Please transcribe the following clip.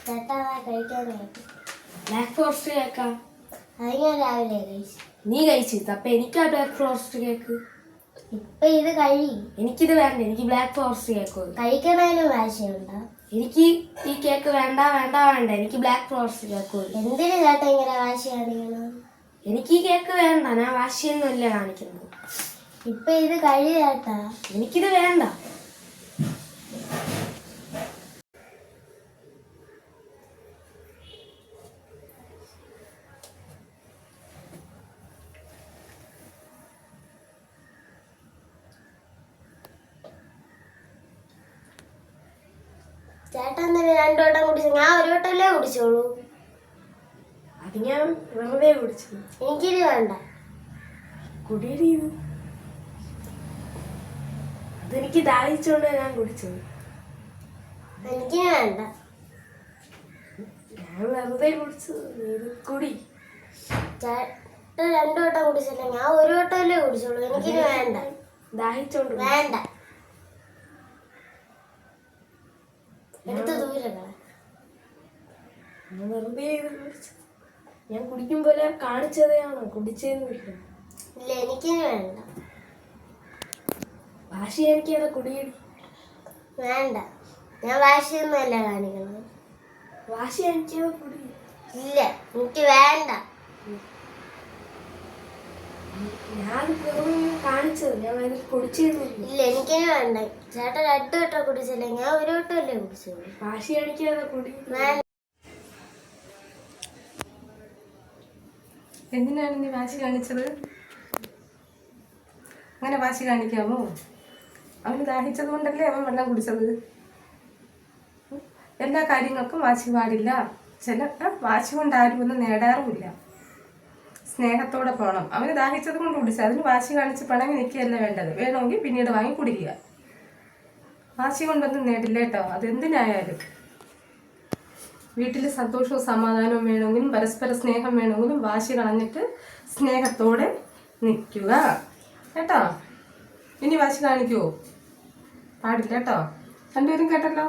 ചേട്ടാ കഴിക്കാനായിട്ട് black forest കേക്കാ. അത് ഞാൻ രാവിലെ കഴിച്ചു. നീ കഴിച്ചിട്ട് അപ്പൊ എനിക്കാ ബ്ലാക്ക് ഫോറസ്റ്റ് കേക്ക്. ഇപ്പൊ ഇത് കഴിയും. എനിക്കിത് വേണ്ട, എനിക്ക് ബ്ലാക്ക് ഫോറസ്റ്റ് കേക്ക് കഴിക്കണതിന് വാശിയുണ്ടോ? എനിക്ക് ഈ കേക്ക് വേണ്ട വേണ്ട വേണ്ട, എനിക്ക് ബ്ലാക്ക് ഫോറസ്റ്റ് കേക്ക്. എന്തിനു ചേട്ടാ ഇങ്ങനെ വാശി കാണിക്കണം? എനിക്ക് ഈ കേക്ക് വേണ്ട, ഞാൻ വാശിയൊന്നുമല്ല കാണിക്കുന്നത്. ഇപ്പൊ ഇത് കഴി ചേട്ടാ. എനിക്കിത് വേണ്ട. ചേട്ടാ എന്തിനാ 2 വട്ടം കുടിച്ചു? ഞാൻ 1 വട്ടമല്ലേ കുടിച്ചോളൂ. അത് ഞാൻ വെറുതെ കുടിച്ചു. എനിക്കിത് വേണ്ട. കുടിയടി ഇത്. അതെനിക്ക് ദാഹിച്ചോണ്ട് ഞാൻ കുടിച്ചത്. എനിക്കിത് വേണ്ട. ഞാൻ വെറുതെ കുടിച്ചത്. ഇത് കുടി. ചേട്ടാ 2 വട്ടം കുടിച്ചില്ല, ഞാൻ 1 വട്ടമല്ലേ കുടിച്ചോളൂ. എനിക്കിത് വേണ്ട. ദാഹിച്ചോണ്ട് വേണ്ട. എടുത്ത് ദൂരെ ഞാൻ വെറുതെ ഇത് കുടിച്ചത്. ഞാൻ കുടിക്കും പോലെ കാണിച്ചതെയാണോ? കുടിച്ചതെന്നില്ല. ഇല്ല, എനിക്കിത് വേണ്ട. വാശി എനിക്ക് അത് കുടിയടി. വേണ്ട, ഞാൻ വാശിയൊന്നുമല്ല കാണിക്കുന്നത്. വാശി എനിക്കത് കുടി. ഇല്ല, എനിക്ക് വേണ്ട. ഞാൻ വെറുതെ കാണിച്ചത്, ഞാൻ അതിൽ കുടിച്ചതെന്നില്ല. ഇല്ല, എനിക്കിത് വേണ്ട. ചേട്ടാ 2 വട്ടം കുടിച്ചില്ല, ഞാൻ 1 വട്ടമല്ലേ കുടിച്ചോളൂ. വാശി എനിക്കത് കുടി. വേണ്ട. എന്തിനാണ് നീ വാശി കാണിച്ചത്? അങ്ങനെ വാശി കാണിക്കാമോ? അവന് ദാഹിച്ചത് കൊണ്ടല്ലേ അവൻ വെള്ളം കുടിച്ചത്. എല്ലാ കാര്യങ്ങൾക്കും വാശി പാടില്ല. ചില വാശി കൊണ്ട് ആരും ഒന്നും നേടാറുമില്ല. സ്നേഹത്തോടെ പോകണം. അവന് ദാഹിച്ചത് കൊണ്ട് കുടിച്ചത്, അതിന് വാശി കാണിച്ച് പണങ്ങി നിൽക്കുകയല്ല വേണ്ടത്. വേണമെങ്കിൽ പിന്നീട് വാങ്ങി കുടിക്കുക. വാശി കൊണ്ടൊന്നും നേടില്ല കേട്ടോ. അതെന്തിനായാലും വീട്ടിൽ സന്തോഷവും സമാധാനവും വേണമെങ്കിലും പരസ്പര സ്നേഹം വേണമെങ്കിലും വാശി കളഞ്ഞിട്ട് സ്നേഹത്തോടെ നിൽക്കുക കേട്ടോ. ഇനി വാശി കാണിക്കുമോ? പാടില്ല കേട്ടോ. 2 പേരും കേട്ടല്ലോ.